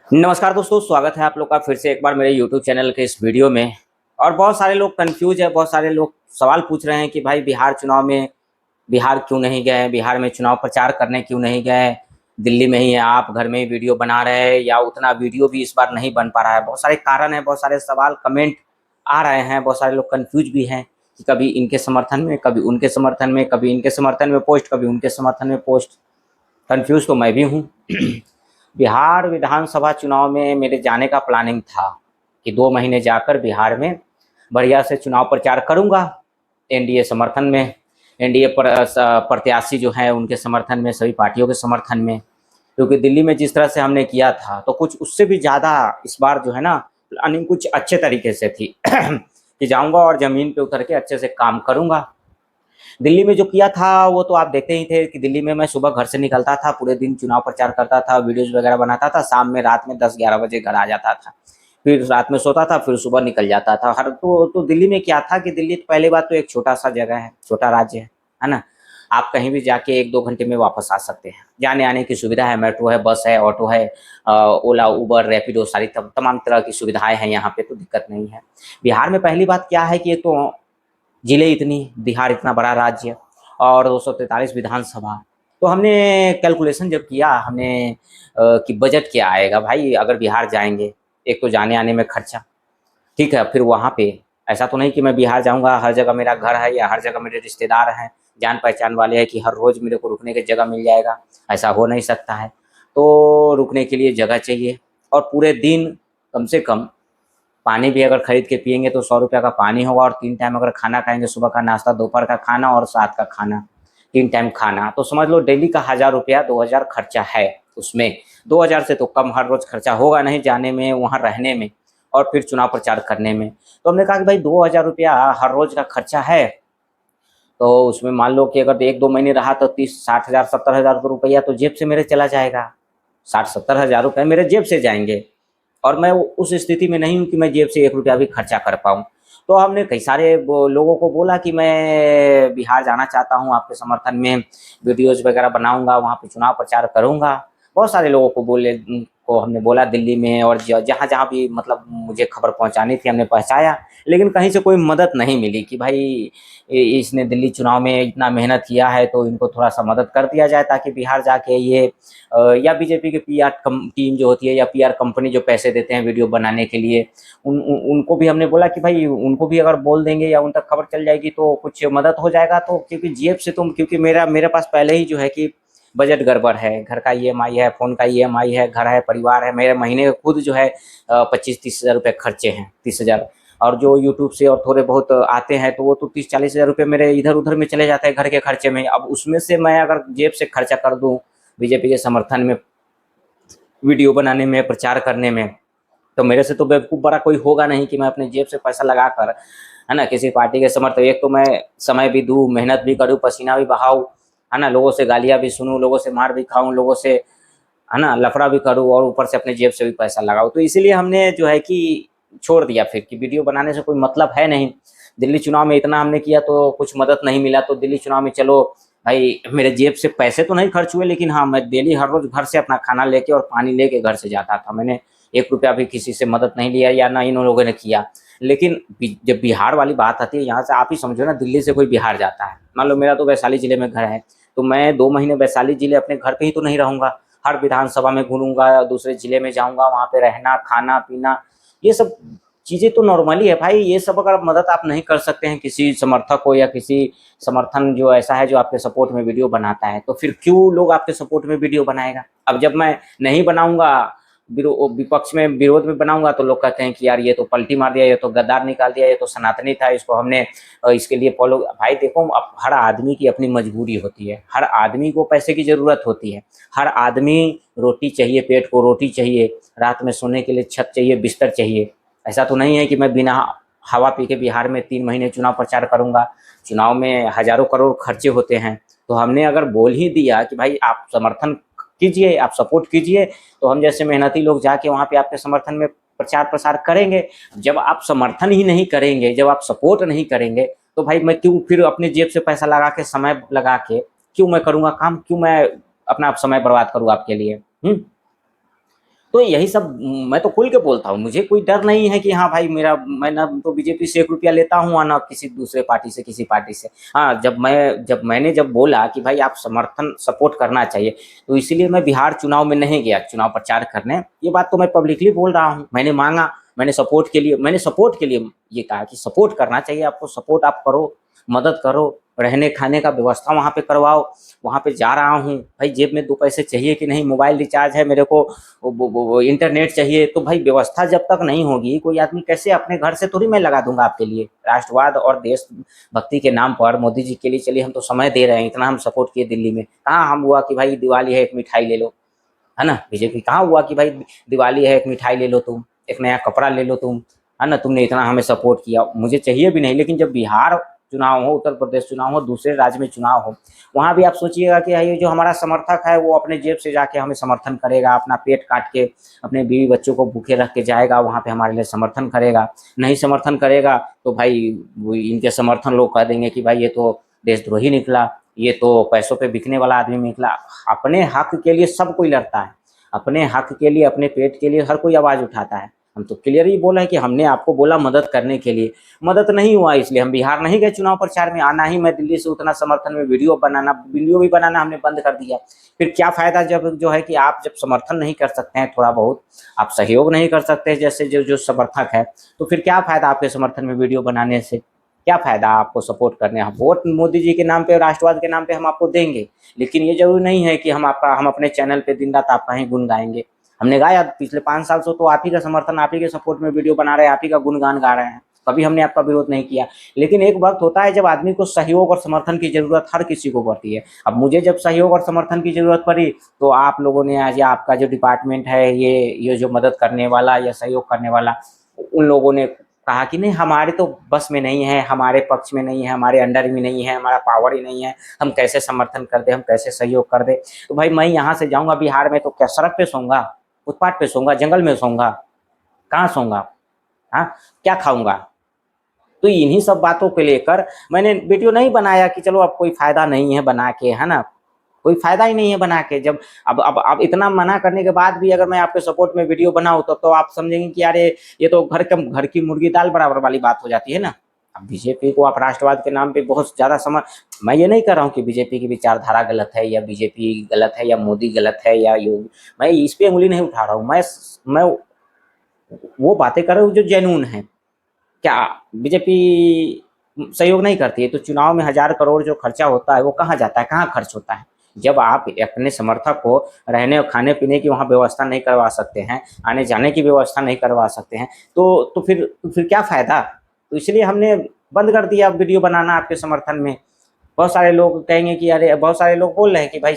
नमस्कार दोस्तों, स्वागत है आप लोग का फिर से एक बार मेरे यूट्यूब चैनल के इस वीडियो में। और बहुत सारे लोग कंफ्यूज है, बहुत सारे लोग सवाल पूछ रहे हैं कि भाई बिहार चुनाव में बिहार क्यों नहीं गए, बिहार में चुनाव प्रचार करने क्यों नहीं गए, दिल्ली में ही हैं आप, घर में ही वीडियो बना रहे हैं या उतना वीडियो भी इस बार नहीं बन पा रहा है। बहुत सारे कारण हैं, बहुत सारे सवाल कमेंट आ रहे हैं, बहुत सारे लोग कंफ्यूज भी हैं कि कभी इनके समर्थन में, कभी उनके समर्थन में, कभी इनके समर्थन में पोस्ट, कभी उनके समर्थन में पोस्ट। कंफ्यूज तो मैं भी हूँ। बिहार विधानसभा चुनाव में मेरे जाने का प्लानिंग था कि 2 महीने जाकर बिहार में बढ़िया से चुनाव प्रचार करूँगा, एनडीए समर्थन में, एनडीए प्रत्याशी जो हैं उनके समर्थन में, सभी पार्टियों के समर्थन में। क्योंकि दिल्ली में जिस तरह से हमने किया था तो कुछ उससे भी ज़्यादा इस बार जो है ना प्लानिंग कुछ अच्छे तरीके से थी कि जाऊँगा और ज़मीन पे उतर के अच्छे से काम करूँगा। दिल्ली में जो किया था वो तो आप देखते ही थे कि दिल्ली में मैं सुबह घर से निकलता था, पूरे दिन चुनाव प्रचार करता था, वीडियोज़ वगैरह बनाता था, शाम में रात में 10-11 बजे घर आ जाता था। फिर रात में सोता था, फिर सुबह निकल जाता था। हर तो दिल्ली में क्या था कि दिल्ली तो पहली बात तो एक छोटा-सा जगह है, छोटा राज्य है ना? आप कहीं भी जाके 1-2 घंटे में वापस आ सकते हैं। जाने-आने की सुविधा है, मेट्रो है, बस है, ऑटो है, ओला, उबर, रैपिडो सारी तमाम तरह की सुविधाएँ हैं यहाँ पे, तो दिक्कत नहीं है। बिहार में पहली बात क्या है कि एक तो जिले इतनी, बिहार इतना बड़ा राज्य और 243 विधानसभा। तो हमने कैलकुलेशन जब किया हमने कि बजट क्या आएगा भाई अगर बिहार जाएँगे। एक तो जाने-आने में खर्चा, ठीक है? फिर वहाँ पे ऐसा तो नहीं कि मैं बिहार जाऊँगा, हर जगह मेरा घर है या हर जगह मेरे रिश्तेदार हैं, जान-पहचान वाले हैं कि हर रोज़ मेरे को रुकने की जगह मिल जाएगा, ऐसा हो नहीं सकता है। तो रुकने के लिए जगह चाहिए और पूरे दिन कम से कम पानी भी अगर खरीद के पिएँगे तो ₹100 का पानी होगा और 3 टाइम अगर खाना खाएँगे, सुबह का नाश्ता, दोपहर का खाना और रात का खाना, 3 टाइम खाना, तो समझ लो डेली का ₹1000 2000 खर्चा है उसमें। 2000 से तो कम हर रोज़ खर्चा होगा नहीं जाने में, वहाँ रहने में और फिर चुनाव प्रचार करने में। तो हमने कहा कि भाई ₹2000 हर रोज़ का खर्चा है, तो उसमें मान लो कि अगर 1-2 महीने रहा तो 30-60,000 ₹70,000 रुपया तो जेब से मेरे चला जाएगा। 60-70,000 रुपए मेरे जेब से जाएँगे। और मैं उस स्थिति में नहीं हूँ कि मैं जेब से ₹1 भी खर्चा कर पाऊँ। तो हमने कई सारे लोगों को बोला कि मैं बिहार जाना चाहता हूँ, आपके समर्थन में वीडियोज़ वगैरह बनाऊँगा, वहाँ पे चुनाव प्रचार करूँगा। बहुत सारे लोगों को को हमने बोला दिल्ली में और जहाँ-जहाँ भी मतलब मुझे खबर पहुँचानी थी हमने पहुँचाया, लेकिन कहीं से कोई मदद नहीं मिली कि भाई इसने दिल्ली चुनाव में इतना मेहनत किया है तो इनको थोड़ा-सा मदद कर दिया जाए ताकि बिहार जाके ये या बीजेपी की पीआर टीम जो होती है या पीआर कंपनी जो पैसे देते हैं वीडियो बनाने के लिए, उनको भी हमने बोला कि भाई उनको भी अगर बोल देंगे या उन तक खबर चल जाएगी तो कुछ मदद हो जाएगा। तो क्योंकि जेब से तो क्योंकि मेरे पास पहले ही जो है कि बजट गड़बड़ है, घर का ईएमआई है, फ़ोन का ईएमआई है, घर है, परिवार है, मेरे महीने के खुद जो है 25-30 हज़ार रुपए खर्चे हैं, 30,000 और जो यूट्यूब से और थोड़े बहुत आते हैं तो वो तो 30-40 हज़ार रुपए मेरे इधर-उधर में चले जाते हैं घर के खर्चे में। अब उसमें से मैं अगर जेब से खर्चा कर दूँ बीजेपी के समर्थन में, वीडियो बनाने में, प्रचार करने में, तो मेरे से तो बेवकूफ़ बड़ा कोई होगा नहीं कि मैं अपने जेब से पैसा लगाकर, है ना, किसी पार्टी के समर्थन एक तो मैं समय भी दूँ, मेहनत भी करूँ, पसीना भी बहाऊँ, है ना, लोगों से गालियाँ भी सुनूँ, लोगों से मार भी खाऊँ, लोगों से, है ना, लफड़ा भी करूँ और ऊपर से अपने जेब से भी पैसा लगाऊँ। तो इसीलिए हमने जो है कि छोड़ दिया फिर कि वीडियो बनाने से कोई मतलब है नहीं। दिल्ली चुनाव में इतना हमने किया तो कुछ मदद नहीं मिला, तो दिल्ली चुनाव में चलो भाई मेरे जेब से पैसे तो नहीं खर्च हुए, लेकिन हाँ, मैं डेली हर रोज़ घर से अपना खाना लेके और पानी लेके घर से जाता था। मैंने ₹1 भी किसी से मदद नहीं लिया या ना इन लोगों ने किया। लेकिन जब बिहार वाली बात आती है, यहाँ से आप ही समझो ना, दिल्ली से कोई बिहार जाता है, मान लो मेरा तो वैशाली ज़िले में घर है, तो मैं 2 महीने वैशाली ज़िले अपने घर पे ही तो नहीं रहूँगा। हर विधानसभा में घूमूँगा, दूसरे ज़िले में जाऊँगा, वहाँ पे रहना, खाना-पीना, ये सब चीज़ें तो नॉर्मली है भाई। ये सब अगर मदद आप नहीं कर सकते हैं किसी समर्थक को या किसी समर्थन जो ऐसा है जो आपके सपोर्ट में वीडियो बनाता है, तो फिर क्यों लोग आपके सपोर्ट में वीडियो बनाएगा? अब जब मैं नहीं बनाऊँगा, विपक्ष में विरोध में बनाऊँगा तो लोग कहते हैं कि यार ये तो पलटी मार दिया, ये तो गद्दार निकाल दिया, ये तो सनातनी था, इसको हमने इसके लिए फॉलो। भाई देखो, अब हर आदमी की अपनी मजबूरी होती है, हर आदमी को पैसे की ज़रूरत होती है, हर आदमी रोटी चाहिए, पेट को रोटी चाहिए, रात में सोने के लिए छत चाहिए, बिस्तर चाहिए। ऐसा तो नहीं है कि मैं बिना हवा पी के बिहार में 3 महीने चुनाव प्रचार करूँगा। चुनाव में हज़ारों करोड़ खर्चे होते हैं। तो हमने अगर बोल ही दिया कि भाई आप समर्थन कीजिए, आप सपोर्ट कीजिए, तो हम जैसे मेहनती लोग जाके वहाँ पे आपके समर्थन में प्रचार-प्रसार करेंगे। जब आप समर्थन ही नहीं करेंगे, जब आप सपोर्ट नहीं करेंगे, तो भाई मैं क्यों फिर अपनी जेब से पैसा लगा के, समय लगा के, क्यों मैं करूँगा काम? क्यों मैं अपना समय बर्बाद करूँ आपके लिए? हुँ? तो यही सब मैं तो खुल के बोलता हूँ, मुझे कोई डर नहीं है कि हाँ भाई मेरा, मैं ना तो बीजेपी से 1 रुपया लेता हूँ और ना किसी दूसरे पार्टी से, किसी पार्टी से। हाँ, जब मैंने बोला कि भाई आप समर्थन सपोर्ट करना चाहिए, तो इसीलिए मैं बिहार चुनाव में नहीं गया चुनाव प्रचार करने। ये बात तो मैं पब्लिकली बोल रहा हूँ। मैंने सपोर्ट के लिए ये कहा कि सपोर्ट करना चाहिए आपको, सपोर्ट आप करो, मदद करो, रहने खाने का व्यवस्था वहाँ पे करवाओ। वहाँ पे जा रहा हूँ भाई, जेब में 2 पैसे चाहिए कि नहीं, मोबाइल रिचार्ज है मेरे को, वो इंटरनेट चाहिए, तो भाई व्यवस्था जब तक नहीं होगी, कोई आदमी कैसे, अपने घर से थोड़ी मैं लगा दूंगा आपके लिए। राष्ट्रवाद और देशभक्ति के नाम पर मोदी जी के लिए चलिए हम तो समय दे रहे हैं, इतना हम सपोर्ट किए दिल्ली में, कहाँ हम हुआ कि भाई दिवाली है एक मिठाई ले लो, है ना। बीजेपी कहाँ हुआ कि भाई दिवाली है एक मिठाई ले लो तुम, एक नया कपड़ा ले लो तुम, है ना। तुमने इतना हमें सपोर्ट किया, मुझे चाहिए भी नहीं। लेकिन जब बिहार चुनाव हो, उत्तर प्रदेश चुनाव हो, दूसरे राज्य में चुनाव हो, वहाँ भी आप सोचिएगा कि ये जो हमारा समर्थक है वो अपने जेब से जाके हमें समर्थन करेगा, अपना पेट काट के अपने बीवी बच्चों को भूखे रख के जाएगा, वहाँ पे हमारे लिए समर्थन करेगा। नहीं समर्थन करेगा तो भाई इनके समर्थन लोग कह देंगे कि भाई ये तो देशद्रोही निकला, ये तो पैसों पे बिकने वाला आदमी निकला। अपने हक के लिए सब कोई लड़ता है, अपने हक के लिए, अपने पेट के लिए हर कोई आवाज़ उठाता है। हम तो क्लियर ही बोला है कि हमने आपको बोला मदद करने के लिए, मदद नहीं हुआ इसलिए हम बिहार नहीं गए चुनाव प्रचार में। आना ही मैं दिल्ली से उतना समर्थन में वीडियो भी बनाना हमने बंद कर दिया। फिर क्या फ़ायदा जब जो है कि आप जब समर्थन नहीं कर सकते हैं, थोड़ा बहुत आप सहयोग नहीं कर सकते जैसे जो जो समर्थक है, तो फिर क्या फ़ायदा आपके समर्थन में वीडियो बनाने से, क्या फ़ायदा आपको सपोर्ट करने। हम वोट मोदी जी के नाम पे, राष्ट्रवाद के नाम पे हम आपको देंगे, लेकिन ये ज़रूरी नहीं है कि हम अपने चैनल पे दिन रात आपका ही गुण गाएंगे। हमने गाया पिछले 5 साल से, तो आप ही का समर्थन, आप ही के सपोर्ट में वीडियो बना रहे हैं, आप ही का गुणगान गा रहे हैं, कभी हमने आपका विरोध नहीं किया। लेकिन एक वक्त होता है जब आदमी को सहयोग और समर्थन की ज़रूरत हर किसी को पड़ती है। अब मुझे जब सहयोग और समर्थन की ज़रूरत पड़ी, तो आप लोगों ने आज, या आपका जो डिपार्टमेंट है, ये जो मदद करने वाला या सहयोग करने वाला, उन लोगों ने कहा कि नहीं हमारे तो बस में नहीं है, हमारे पक्ष में नहीं है, हमारे अंडर में नहीं है, हमारा पावर ही नहीं है, हम कैसे समर्थन कर दे, हम कैसे सहयोग कर दे। तो भाई मैं यहाँ से जाऊँगा बिहार में तो क्या सड़क पे सोऊंगा, फुटपाथ पे सोऊंगा, जंगल में सोऊंगा, कहाँ सोऊंगा, हाँ, क्या खाऊंगा। तो इन्हीं सब बातों को लेकर मैंने वीडियो नहीं बनाया कि चलो अब कोई फायदा नहीं है बना के, है ना, कोई फायदा ही नहीं है बना के। जब अब इतना मना करने के बाद भी अगर मैं आपके सपोर्ट में वीडियो बनाऊं तो आप समझेंगे कि यार ये तो घर की मुर्गी दाल बराबर वाली बात हो जाती है ना। अब बीजेपी को आप राष्ट्रवाद के नाम पे बहुत ज़्यादा मैं ये नहीं कर रहा हूँ कि बीजेपी की विचारधारा गलत है या बीजेपी गलत है या मोदी गलत है या योगी, मैं इस पे उंगली नहीं उठा रहा हूँ। मैं वो बातें कर रहा हूँ जो जेन्युइन है। क्या बीजेपी सहयोग नहीं करती है तो चुनाव में 1000 करोड़ जो खर्चा होता है वो कहाँ जाता है, कहाँ खर्च होता है। जब आप अपने समर्थक को रहने और खाने पीने की वहाँ व्यवस्था नहीं करवा सकते हैं, आने जाने की व्यवस्था नहीं करवा सकते हैं, तो फिर क्या फ़ायदा। तो इसलिए हमने बंद कर दिया वीडियो बनाना आपके समर्थन में। बहुत सारे लोग कहेंगे कि अरे, बहुत सारे लोग बोल रहे हैं कि भाई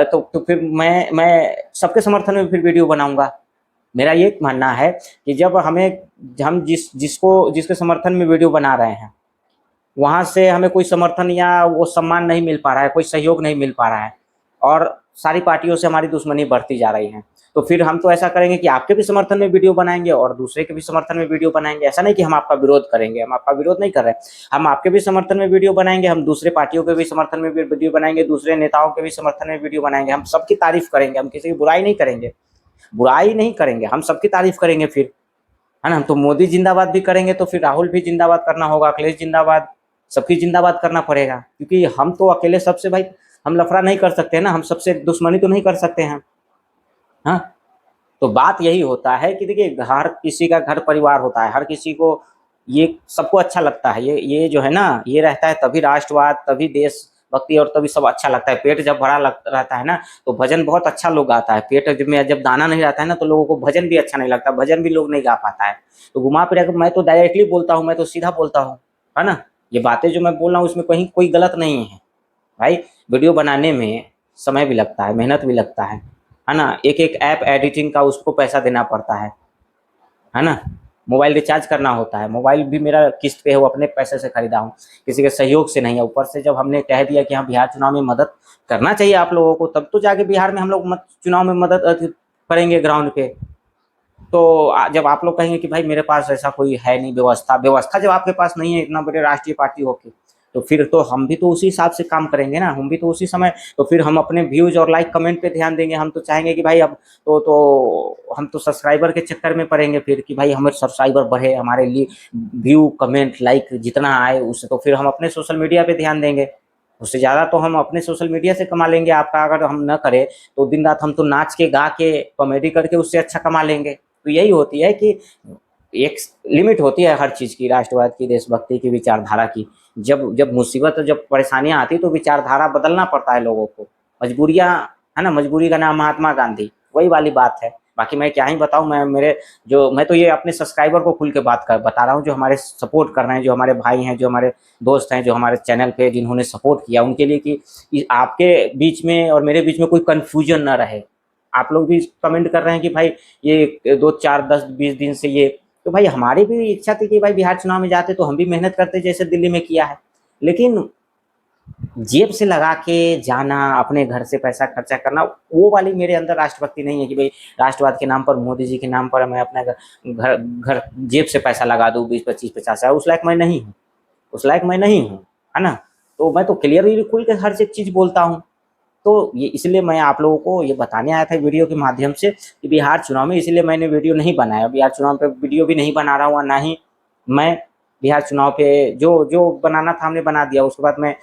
तो फिर मैं सबके समर्थन में फिर वीडियो बनाऊंगा। मेरा ये मानना है कि जब हम जिसके समर्थन में वीडियो बना रहे हैं, वहाँ से हमें कोई समर्थन या वो सम्मान नहीं मिल पा रहा है, कोई सहयोग नहीं मिल पा रहा है, और सारी पार्टियों से हमारी दुश्मनी बढ़ती जा रही है, तो फिर हम तो ऐसा करेंगे कि आपके भी समर्थन में वीडियो बनाएंगे और दूसरे के भी समर्थन में वीडियो बनाएंगे। ऐसा नहीं कि हम आपका विरोध करेंगे, हम आपका विरोध नहीं कर रहे हैं, हम आपके भी समर्थन में वीडियो बनाएंगे, हम दूसरे पार्टियों के भी समर्थन में वीडियो बनाएंगे, दूसरे नेताओं के भी समर्थन में वीडियो बनाएंगे। हम सबकी तारीफ करेंगे, हम किसी की बुराई नहीं करेंगे, बुराई नहीं करेंगे, हम सबकी तारीफ करेंगे फिर, है ना। हम तो मोदी जिंदाबाद भी करेंगे तो फिर राहुल भी जिंदाबाद करना होगा, अखिलेश जिंदाबाद, सबकी जिंदाबाद करना पड़ेगा, क्योंकि हम तो अकेले सबसे भाई हम लफड़ा नहीं कर सकते ना, हम सबसे दुश्मनी तो नहीं कर सकते हैं। हाँ, तो बात यही होता है कि देखिए, हर किसी का घर परिवार होता है, हर किसी को ये सबको अच्छा लगता है, ये जो है ना, ये रहता है तभी राष्ट्रवाद, तभी देशभक्ति और तभी सब अच्छा लगता है। पेट जब भरा रहता है ना तो भजन बहुत अच्छा लोग गाता है, पेट में जब दाना नहीं रहता है ना तो लोगों को भजन भी अच्छा नहीं लगता, भजन भी लोग नहीं गा पाता है। तो घुमा फिरा के मैं तो डायरेक्टली बोलता हूँ, मैं तो सीधा बोलता हूँ, है ना। ये बातें जो मैं बोल रहा हूँ इसमें कहीं कोई गलत नहीं है भाई। वीडियो बनाने में समय भी लगता है, मेहनत भी लगता है ना। एक एक ऐप एडिटिंग का उसको पैसा देना पड़ता है ना। मोबाइल रिचार्ज करना होता है, मोबाइल भी मेरा किस्त पे है, वो अपने पैसे से खरीदा हूँ, किसी के सहयोग से नहीं है। ऊपर से जब हमने कह दिया कि हाँ बिहार चुनाव में मदद करना चाहिए आप लोगों को, तब तो जाके बिहार में हम लोग चुनाव में मदद करेंगे ग्राउंड पे। तो जब आप लोग कहेंगे कि भाई मेरे पास ऐसा कोई है नहीं व्यवस्था, जब आपके पास नहीं है इतना बड़े राष्ट्रीय पार्टी होके, तो फिर तो हम भी तो उसी हिसाब से काम करेंगे ना, हम भी तो उसी समय, तो फिर हम अपने व्यूज और लाइक कमेंट पे ध्यान देंगे। हम तो चाहेंगे कि भाई अब हम तो सब्सक्राइबर के चक्कर में पड़ेंगे फिर कि भाई हमारे सब्सक्राइबर बढ़े, हमारे लिए व्यू कमेंट लाइक जितना आए उससे, तो फिर हम अपने सोशल मीडिया पे ध्यान देंगे। उससे ज़्यादा तो हम अपने सोशल मीडिया से कमा लेंगे। आपका अगर हम न करें तो दिन रात हम तो नाच के गा के कॉमेडी करके उससे अच्छा कमा लेंगे। तो यही होती है कि एक लिमिट होती है हर चीज़ की, राष्ट्रवाद की, देशभक्ति की, विचारधारा की। जब जब मुसीबत, जब परेशानियां आती तो विचारधारा बदलना पड़ता है लोगों को। मजबूरियां, है ना, मजबूरी का नाम महात्मा गांधी, वही वाली बात है। बाकी मैं क्या ही बताऊं, मैं तो ये अपने सब्सक्राइबर को खुल के बता रहा हूँ, जो हमारे सपोर्ट कर रहे हैं, जो हमारे भाई हैं, जो हमारे दोस्त हैं, जो हमारे चैनल पे जिन्होंने सपोर्ट किया, उनके लिए कि आपके बीच में और मेरे बीच में कोई कन्फ्यूजन ना रहे। आप लोग भी कमेंट कर रहे हैं कि भाई ये 2 4 10 20 दिन से ये, तो भाई हमारी भी इच्छा थी कि भाई बिहार चुनाव में जाते तो हम भी मेहनत करते जैसे दिल्ली में किया है। लेकिन जेब से लगा के जाना, अपने घर से पैसा खर्चा करना, वो वाली मेरे अंदर राष्ट्रभक्ति नहीं है कि भाई राष्ट्रवाद के नाम पर, मोदी जी के नाम पर मैं अपना घर घर जेब से पैसा लगा दूँ 20 25 50 हज़ार। उस लायक मैं नहीं हूँ, उस लायक मैं नहीं हूँ, है ना। तो मैं तो क्लियरली खुल के हर एक चीज़ बोलता हूँ। तो ये इसलिए मैं आप लोगों को ये बताने आया था वीडियो के माध्यम से कि बिहार चुनाव में, इसलिए मैंने वीडियो नहीं बनाया। बिहार चुनाव पे वीडियो भी नहीं बना रहा हूँ, और ना ही मैं बिहार चुनाव पे जो जो बनाना था हमने बना दिया। उसके बाद मैं